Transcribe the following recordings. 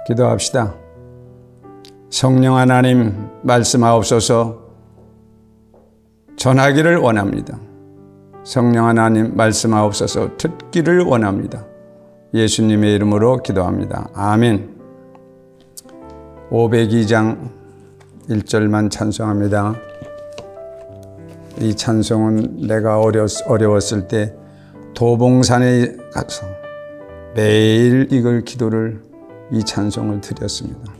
기도합시다. 성령 하나님 말씀하옵소서. 전하기를 원합니다. 성령 하나님 말씀하옵소서. 듣기를 원합니다. 예수님의 이름으로 기도합니다. 아멘. 502장 1절만 찬송합니다. 이 찬송은 내가 어려웠을 때 도봉산에 가서 매일 이걸 기도를 이 찬송을 드렸습니다.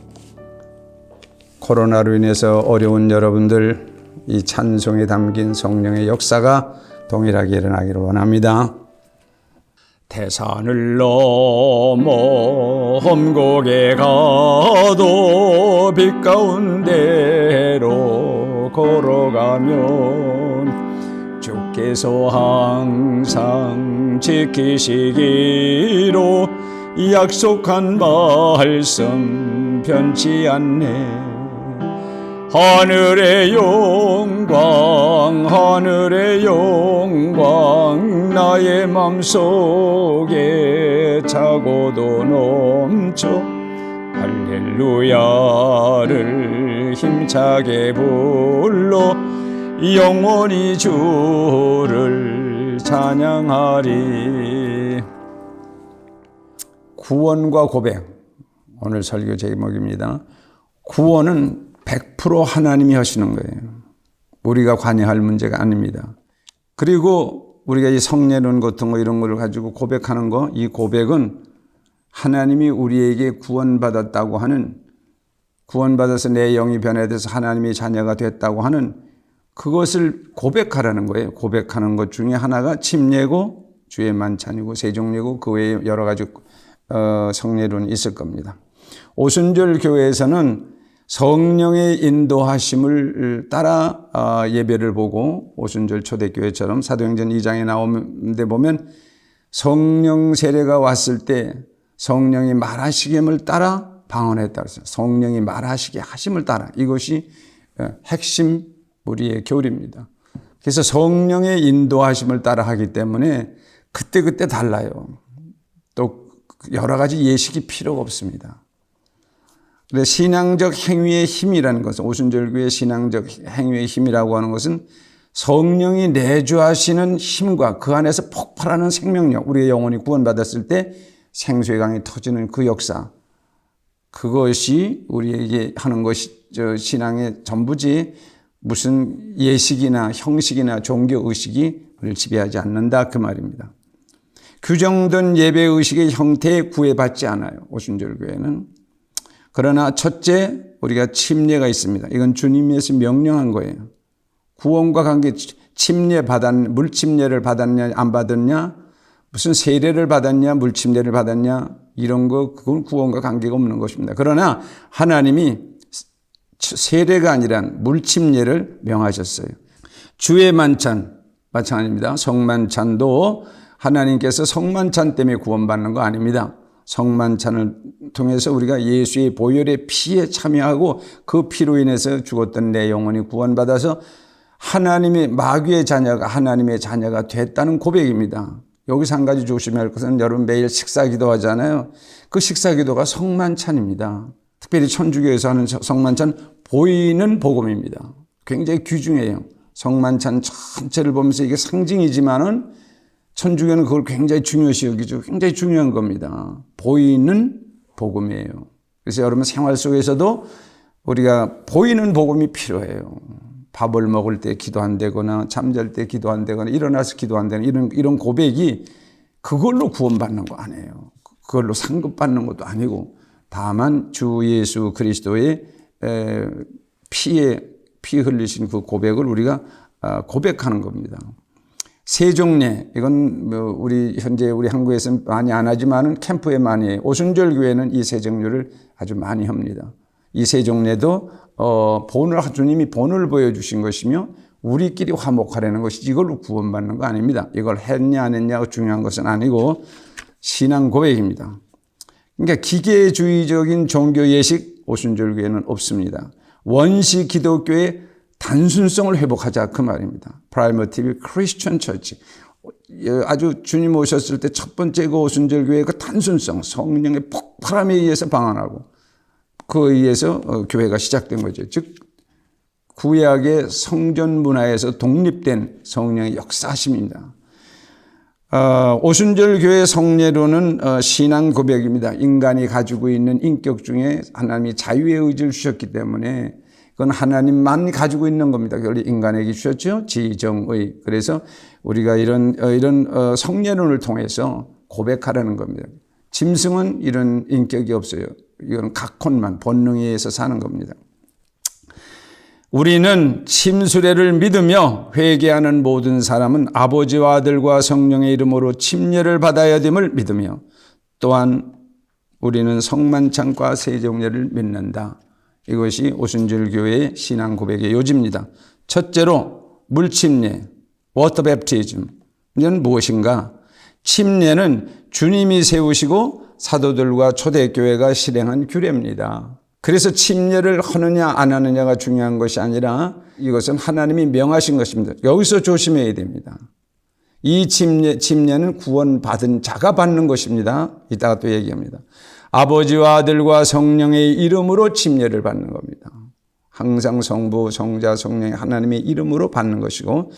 코로나로 인해서 어려운 여러분들, 이 찬송에 담긴 성령의 역사가 동일하게 일어나기를 원합니다. 태산을 넘어 험곡에 가도 빛 가운데로 걸어가면 주께서 항상 지키시기로 약속한 말씀 변치 않네. 하늘의 영광 나의 맘속에 차고도 넘쳐 할렐루야를 힘차게 불러 영원히 주를 찬양하리. 구원과 고백, 오늘 설교 제목입니다. 구원은 100% 하나님이 하시는 거예요. 우리가 관여할 문제가 아닙니다. 그리고 우리가 이 성례론 같은 거 이런 걸 가지고 고백하는 거, 이 고백은 하나님이 우리에게 구원받았다고 하는, 구원받아서 내 영이 변화돼서 하나님의 자녀가 됐다고 하는 그것을 고백하라는 거예요. 고백하는 것 중에 하나가 침례고 주의 만찬이고 세종례고 그 외에 여러 가지 성례론이 있을 겁니다. 오순절 교회에서는 성령의 인도하심을 따라 예배를 보고, 오순절 초대교회처럼 사도행전 2장에 나오는데 보면 성령 세례가 왔을 때 성령이 말하시김을 따라 방언했다 그랬어요. 성령이 말하시게 하심을 따라, 이것이 핵심 우리의 교리입니다. 그래서 성령의 인도하심을 따라 하기 때문에 그때그때 달라요. 또 여러 가지 예식이 필요가 없습니다. 신앙적 행위의 힘이라는 것은, 오순절교회 신앙적 행위의 힘이라고 하는 것은 성령이 내주하시는 힘과 그 안에서 폭발하는 생명력, 우리의 영혼이 구원받았을 때 생수의 강이 터지는 그 역사, 그것이 우리에게 하는 것이 신앙의 전부지, 무슨 예식이나 형식이나 종교의식이 우리를 지배하지 않는다, 그 말입니다. 규정된 예배의식의 형태에 구애받지 않아요, 오순절교회는. 그러나 첫째, 우리가 침례가 있습니다. 이건 주님께서 명령한 거예요. 구원과 관계, 물침례를 받았냐 안 받았냐, 무슨 세례를 받았냐 물침례를 받았냐, 이런 거 그건 구원과 관계가 없는 것입니다. 그러나 하나님이 세례가 아니라 물침례를 명하셨어요. 주의 만찬 마찬가지입니다. 성만찬도 하나님께서 성만찬 때문에 구원받는 거 아닙니다. 성만찬을 통해서 우리가 예수의 보혈의 피에 참여하고 그 피로 인해서 죽었던 내 영혼이 구원받아서 하나님의 마귀의 자녀가 하나님의 자녀가 됐다는 고백입니다. 여기서 한 가지 조심해야 할 것은, 여러분 매일 식사기도 하잖아요. 그 식사기도가 성만찬입니다. 특별히 천주교에서 하는 성만찬 보이는 복음입니다. 굉장히 귀중해요. 성만찬 전체를 보면서 이게 상징이지만은 천주교는 그걸 굉장히 중요시 여기죠. 굉장히 중요한 겁니다. 보이는 복음이에요. 그래서 여러분 생활 속에서도 우리가 보이는 복음이 필요해요. 밥을 먹을 때 기도 안 되거나 잠잘 때 기도 안 되거나 일어나서 기도 안 되는 이런 고백이 그걸로 구원받는 거 아니에요. 그걸로 상급받는 것도 아니고, 다만 주 예수 그리스도의 피 흘리신 그 고백을 우리가 고백하는 겁니다. 세종례, 이건 우리 현재 우리 한국에서는 많이 안 하지만은 캠프에 많이 해요. 오순절 교회는 이 세종례를 아주 많이 합니다. 이 세종례도 주님이 본을 보여주신 것이며 우리끼리 화목하려는 것이지 이걸로 구원받는 거 아닙니다. 이걸 했냐 안 했냐가 중요한 것은 아니고 신앙 고백입니다. 그러니까 기계주의적인 종교 예식 오순절 교회는 없습니다. 원시 기독교의 단순성을 회복하자, 그 말입니다. Primitive Christian Church. 아주 주님 오셨을 때 첫 번째 그 오순절 교회의 그 단순성, 성령의 폭발함에 의해서 방언하고 그에 의해서 교회가 시작된 거죠. 즉 구약의 성전 문화에서 독립된 성령의 역사심입니다. 오순절 교회 성례로는 신앙 고백입니다. 인간이 가지고 있는 인격 중에 하나님이 자유의 의지를 주셨기 때문에 그건 하나님만 가지고 있는 겁니다. 그걸 인간에게 주셨죠. 지정의. 그래서 우리가 이런 성례론을 통해서 고백하라는 겁니다. 짐승은 이런 인격이 없어요. 이건 각혼만 본능에 의해서 사는 겁니다. 우리는 침수례를 믿으며 회개하는 모든 사람은 아버지와 아들과 성령의 이름으로 침례를 받아야 됨을 믿으며 또한 우리는 성만찬과 세정례를 믿는다. 이것이 오순절 교회의 신앙 고백의 요지입니다. 첫째로 물침례, 워터 베프티즘. 이건 무엇인가? 침례는 주님이 세우시고 사도들과 초대교회가 실행한 규례입니다. 그래서 침례를 하느냐 안 하느냐가 중요한 것이 아니라 이것은 하나님이 명하신 것입니다. 여기서 조심해야 됩니다. 이 침례는 구원받은 자가 받는 것입니다. 이따가 또 얘기합니다. 아버지와 아들과 성령의 이름으로 침례를 받는 겁니다. 항상 성부, 성자, 성령의 하나님의 이름으로 받는 것이고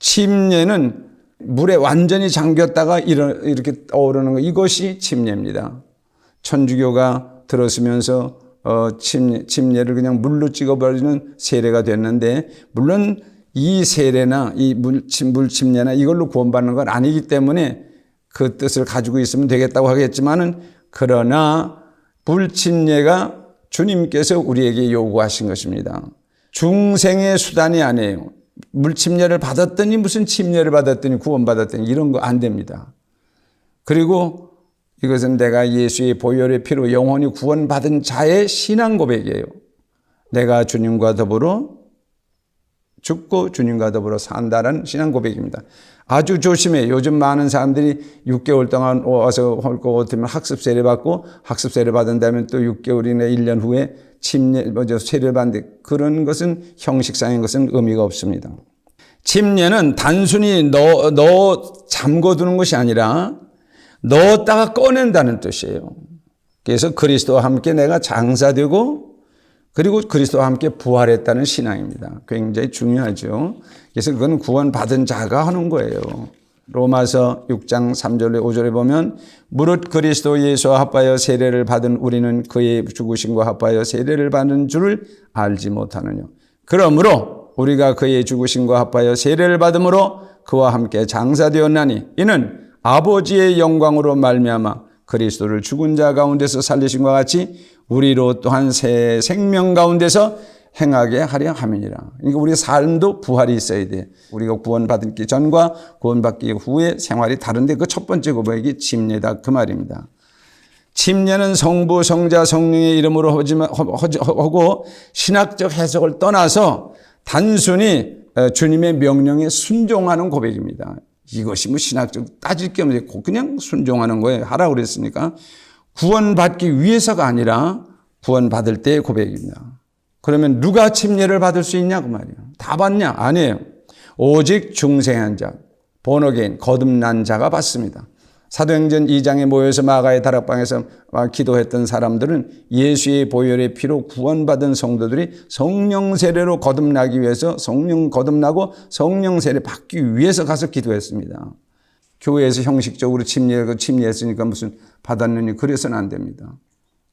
침례는 물에 완전히 잠겼다가 이렇게 떠오르는 것, 이것이 침례입니다. 천주교가 들었으면서 침례를 그냥 물로 찍어버리는 세례가 됐는데, 물론 이 세례나 이 물침례나 이걸로 구원받는 건 아니기 때문에 그 뜻을 가지고 있으면 되겠다고 하겠지만은, 그러나 물침례가 주님께서 우리에게 요구하신 것입니다. 중생의 수단이 아니에요. 물침례를 받았더니 무슨 침례를 받았더니 구원받았더니 이런 거 안 됩니다. 그리고 이것은 내가 예수의 보혈의 피로 영원히 구원받은 자의 신앙 고백이에요. 내가 주님과 더불어 죽고 주님과 더불어 산다는 신앙 고백입니다. 아주 조심해. 요즘 많은 사람들이 6개월 동안 와서 할 것 같으면 학습 세례 받고, 학습 세례 받은 다음에 또 6개월이나 1년 후에 세례를 받는데, 그런 것은 형식상인 것은 의미가 없습니다. 침례는 단순히 넣어 잠궈두는 것이 아니라 넣었다가 꺼낸다는 뜻이에요. 그래서 그리스도와 함께 내가 장사되고, 그리고 그리스도와 함께 부활했다는 신앙입니다. 굉장히 중요하죠. 그래서 그건 구원받은 자가 하는 거예요. 로마서 6장 3절에 5절에 보면, 무릇 그리스도 예수와 합하여 세례를 받은 우리는 그의 죽으심과 합하여 세례를 받은 줄을 알지 못하느냐. 그러므로 우리가 그의 죽으심과 합하여 세례를 받음으로 그와 함께 장사되었나니, 이는 아버지의 영광으로 말미암아 그리스도를 죽은 자 가운데서 살리신 것 같이 우리로 또한 새 생명 가운데서 행하게 하려 함이니라. 그러니까 우리의 삶도 부활이 있어야 돼. 우리가 구원받기 전과 구원받기 후의 생활이 다른데, 그 첫 번째 고백이 침례다, 그 말입니다. 침례는 성부, 성자, 성령의 이름으로 하고 신학적 해석을 떠나서 단순히 주님의 명령에 순종하는 고백입니다. 이것이 뭐 신학적 따질 게 없는데 그냥 순종하는 거예요. 하라고 그랬으니까. 구원받기 위해서가 아니라 구원받을 때의 고백입니다. 그러면 누가 침례를 받을 수 있냐 그 말이에요. 다 받냐? 아니에요. 오직 중생한 자, 본어게인 거듭난 자가 받습니다. 사도행전 2장에 모여서 마가의 다락방에서 기도했던 사람들은 예수의 보혈의 피로 구원받은 성도들이 성령 세례로 거듭나기 위해서, 성령 거듭나고 성령 세례 받기 위해서 가서 기도했습니다. 교회에서 형식적으로 침례했으니까 무슨 받았느니 그래서는 안 됩니다.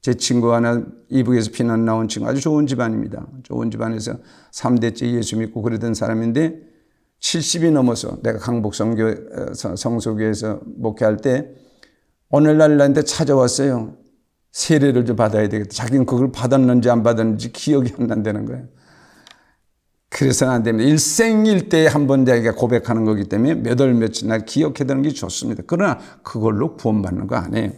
제 친구 하나 이북에서 피난 나온 친구, 아주 좋은 집안입니다. 좋은 집안에서 3대째 예수 믿고 그러던 사람인데 70이 넘어서, 내가 강북 성소교에서 목회할 때 오늘날 나한테 찾아왔어요. 세례를 좀 받아야 되겠다. 자기는 그걸 받았는지 안 받았는지 기억이 안 난다는 거예요. 그래서는 안 됩니다. 일생일대에 한 번 자기가 고백하는 거기 때문에 몇 월 며칠 날 기억해두는 게 좋습니다. 그러나 그걸로 구원받는 거 아니에요.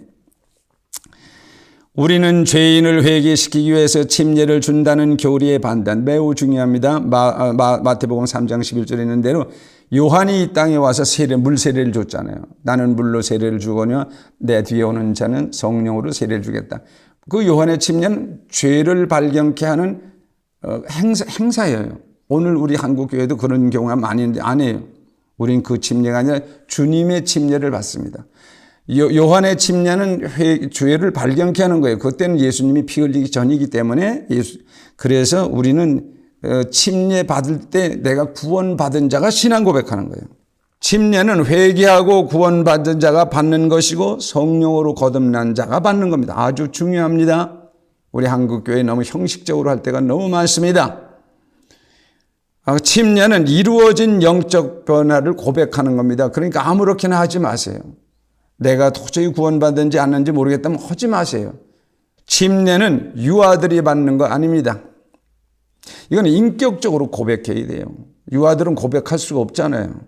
우리는 죄인을 회개시키기 위해서 침례를 준다는 교리의 반단, 매우 중요합니다. 마태복음 3장 11절에 있는 대로 요한이 이 땅에 와서 물세례를 줬잖아요. 나는 물로 세례를 주거니와 내 뒤에 오는 자는 성령으로 세례를 주겠다. 그 요한의 침례는 죄를 발견케 하는 행사예요. 오늘 우리 한국 교회도 그런 경우가 많이 있는데 안 해요. 우린 그 침례가 아니라 주님의 침례를 받습니다. 요한의 침례는 죄를 발견케 하는 거예요. 그때는 예수님이 피 흘리기 전이기 때문에 그래서 우리는 침례 받을 때 내가 구원받은 자가 신앙 고백하는 거예요. 침례는 회개하고 구원받은 자가 받는 것이고 성령으로 거듭난 자가 받는 겁니다. 아주 중요합니다. 우리 한국교회 너무 형식적으로 할 때가 너무 많습니다. 침례는 이루어진 영적 변화를 고백하는 겁니다. 그러니까 아무렇게나 하지 마세요. 내가 도저히 구원받은지 않는지 모르겠다면 하지 마세요. 침례는 유아들이 받는 거 아닙니다. 이건 인격적으로 고백해야 돼요. 유아들은 고백할 수가 없잖아요.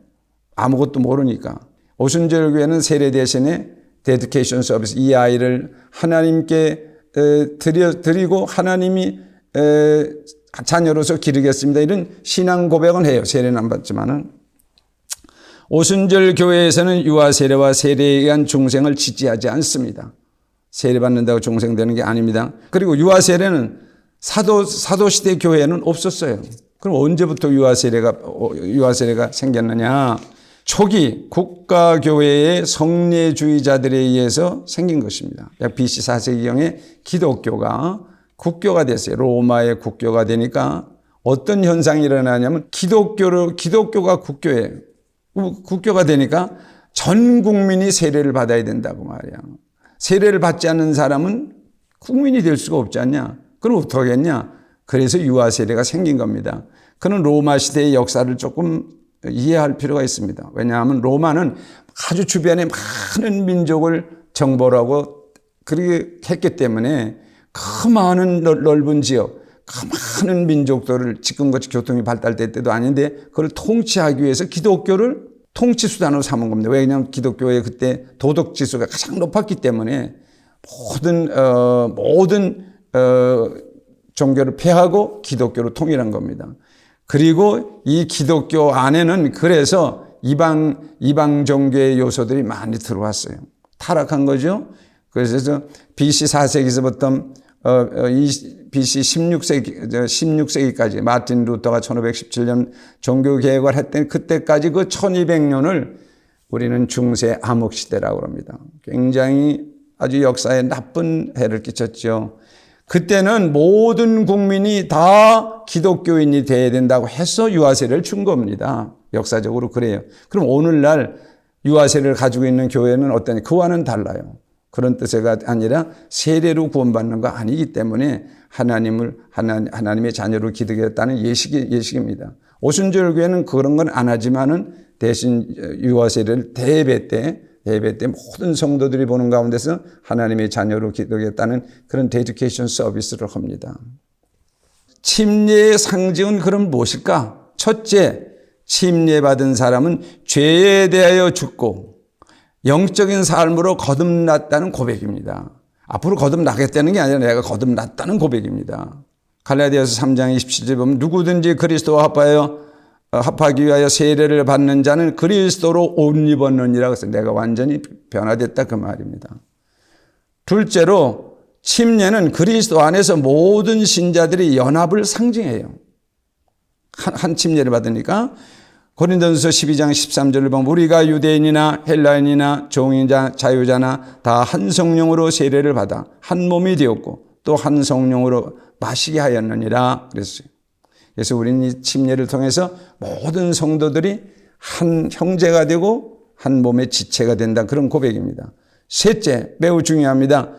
아무것도 모르니까. 오순절 교회는 세례 대신에 데디케이션 서비스, 이 아이를 하나님께 드리고 하나님이 자녀로서 기르겠습니다. 이런 신앙 고백은 해요. 세례는 안 받지만은. 오순절 교회에서는 유아 세례와 세례에 의한 중생을 지지하지 않습니다. 세례 받는다고 중생되는 게 아닙니다. 그리고 유아 세례는 사도시대 교회에는 없었어요. 그럼 언제부터 유아 세례가 생겼느냐? 초기 국가교회의 성례주의자들에 의해서 생긴 것입니다. 약 BC 4세기경에 기독교가 국교가 됐어요. 로마의 국교가 되니까 어떤 현상이 일어나냐면 기독교가 국교예요. 국교가 되니까 전 국민이 세례를 받아야 된다고 말이야. 세례를 받지 않는 사람은 국민이 될 수가 없지 않냐? 그럼 어떻게 하겠냐? 그래서 유아 세례가 생긴 겁니다. 그는 로마 시대의 역사를 조금 이해할 필요가 있습니다. 왜냐하면 로마는 아주 주변에 많은 민족을 정벌 하고 그렇게 했기 때문에 그 많은 넓은 지역, 그 많은 민족들을 지금같이 교통이 발달될 때도 아닌데 그걸 통치하기 위해서 기독교를 통치수단으로 삼은 겁니다. 왜냐하면 기독교의 그때 도덕지수가 가장 높았기 때문에 모든 종교를 폐하고 기독교로 통일한 겁니다. 그리고 이 기독교 안에는 그래서 이방 종교의 요소들이 많이 들어왔어요. 타락한 거죠. 그래서 BC 4세기서부터 BC 16세기까지 마틴 루터가 1517년 종교개혁을 했던 그때까지 그 1200년을 우리는 중세 암흑시대라고 합니다. 굉장히 아주 역사에 나쁜 해를 끼쳤죠. 그때는 모든 국민이 다 기독교인이 돼야 된다고 해서 유아세례를 준 겁니다. 역사적으로 그래요. 그럼 오늘날 유아세례를 가지고 있는 교회는 어떠냐? 그와는 달라요. 그런 뜻가 아니라 세례로 구원받는 거 아니기 때문에 하나님의 자녀로 기르겠다는 예식입니다. 오순절 교회는 그런 건 안 하지만은 대신 유아세례를 대예배 때 모든 성도들이 보는 가운데서 하나님의 자녀로 기르겠다는 그런 데디케이션 서비스를 합니다. 침례의 상징은 그럼 무엇일까? 첫째, 침례받은 사람은 죄에 대하여 죽고 영적인 삶으로 거듭났다는 고백입니다. 앞으로 거듭나겠다는 게 아니라 내가 거듭났다는 고백입니다. 갈라디아서 3장 27절 보면 누구든지 그리스도와 합하기 위하여 세례를 받는 자는 그리스도로 옷 입었느니라. 그래서 내가 완전히 변화됐다 그 말입니다. 둘째로 침례는 그리스도 안에서 모든 신자들이 연합을 상징해요. 한 침례를 받으니까 고린도전서 12장 13절을 보면 우리가 유대인이나 헬라인이나 종이나 자유자나 다 한 성령으로 세례를 받아 한 몸이 되었고 또 한 성령으로 마시게 하였느니라 그랬어요. 그래서 우리는 이 침례를 통해서 모든 성도들이 한 형제가 되고 한 몸의 지체가 된다. 그런 고백입니다. 셋째, 매우 중요합니다.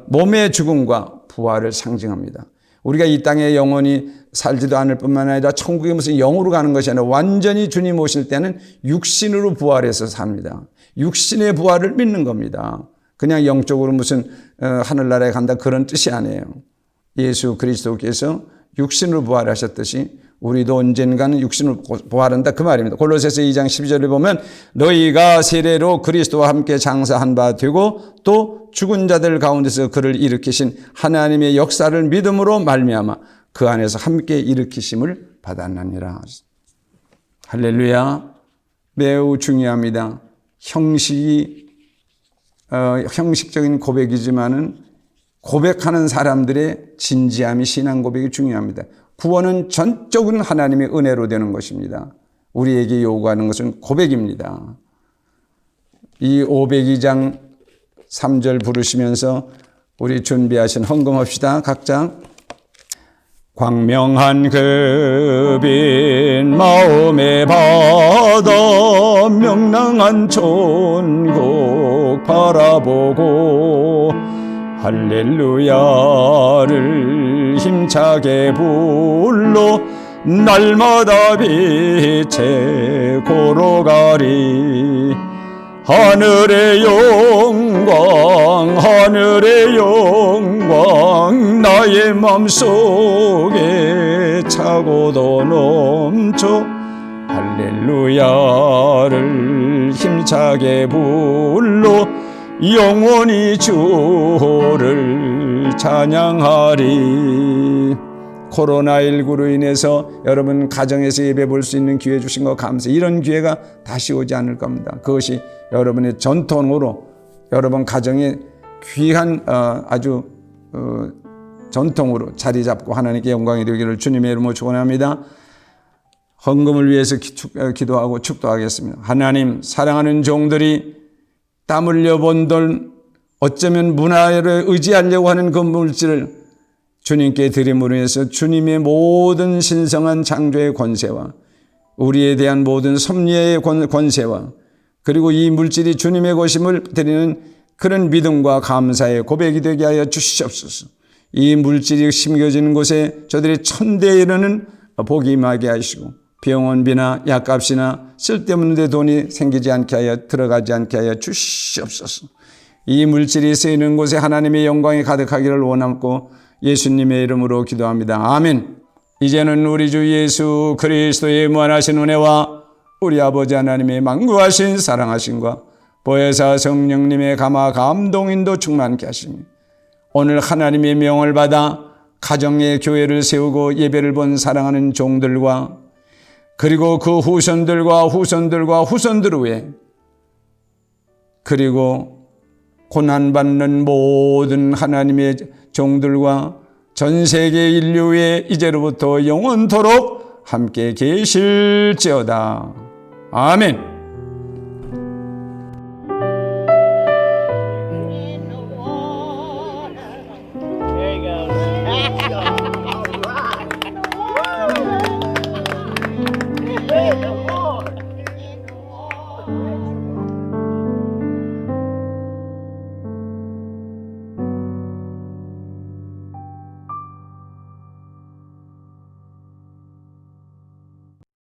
몸의 죽음과 부활을 상징합니다. 우리가 이 땅에 영원히 살지도 않을 뿐만 아니라 천국에 무슨 영으로 가는 것이 아니라 완전히 주님 오실 때는 육신으로 부활해서 삽니다. 육신의 부활을 믿는 겁니다. 그냥 영적으로 무슨 하늘나라에 간다 그런 뜻이 아니에요. 예수 그리스도께서 육신으로 부활하셨듯이 우리도 언젠가는 육신으로 부활한다 그 말입니다. 골로새서 2장 12절을 보면 너희가 세례로 그리스도와 함께 장사한 바 되고 또 죽은 자들 가운데서 그를 일으키신 하나님의 역사를 믿음으로 말미암아 그 안에서 함께 일으키심을 받았느니라. 할렐루야. 매우 중요합니다. 형식적인 고백이지만은 고백하는 사람들의 진지함이 신앙 고백이 중요합니다. 구원은 전적으로 하나님의 은혜로 되는 것입니다. 우리에게 요구하는 것은 고백입니다. 이 502장 3절 부르시면서 우리 준비하신 헌금합시다. 각자. 광명한 그 빛 마음에 받아 명랑한 천국 바라보고 할렐루야를 힘차게 불러 날마다 빛에 걸어가리. 하늘의 영광 하늘의 영광 나의 맘속에 차고도 넘쳐 할렐루야를 힘차게 불러 영원히 주를 찬양하리. 코로나19로 인해서 여러분 가정에서 예배 볼 수 있는 기회 주신 거 감사해요. 이런 기회가 다시 오지 않을 겁니다. 그것이 여러분의 전통으로 여러분 가정에 귀한 아주 전통으로 자리 잡고 하나님께 영광이 되기를 주님의 이름으로 축원합니다. 헌금을 위해서 기도하고 축도하겠습니다. 하나님, 사랑하는 종들이 땀 흘려 번 돈, 어쩌면 문화를 의지하려고 하는 그 물질을 주님께 드림으로 해서 주님의 모든 신성한 창조의 권세와 우리에 대한 모든 섭리의 권세와 그리고 이 물질이 주님의 것임을 드리는 그런 믿음과 감사의 고백이 되게 하여 주시옵소서. 이 물질이 심겨지는 곳에 저들이 천대에 이르는 복이 임하게 하시고 병원비나 약값이나 쓸데없는 데 돈이 생기지 않게 하여 들어가지 않게 하여 주시옵소서. 이 물질이 쓰이는 곳에 하나님의 영광이 가득하기를 원하고 예수님의 이름으로 기도합니다. 아멘. 이제는 우리 주 예수 그리스도의 무한하신 은혜와 우리 아버지 하나님의 만구하신 사랑하심과 보혜사 성령님의 감화 감동인도 충만케 하시니 오늘 하나님의 명을 받아 가정의 교회를 세우고 예배를 본 사랑하는 종들과 그리고 그 후손들과 후손들과 후손들 후에 그리고 고난받는 모든 하나님의 종들과 전 세계 인류의 이제로부터 영원토록 함께 계실지어다. 아멘. There you go.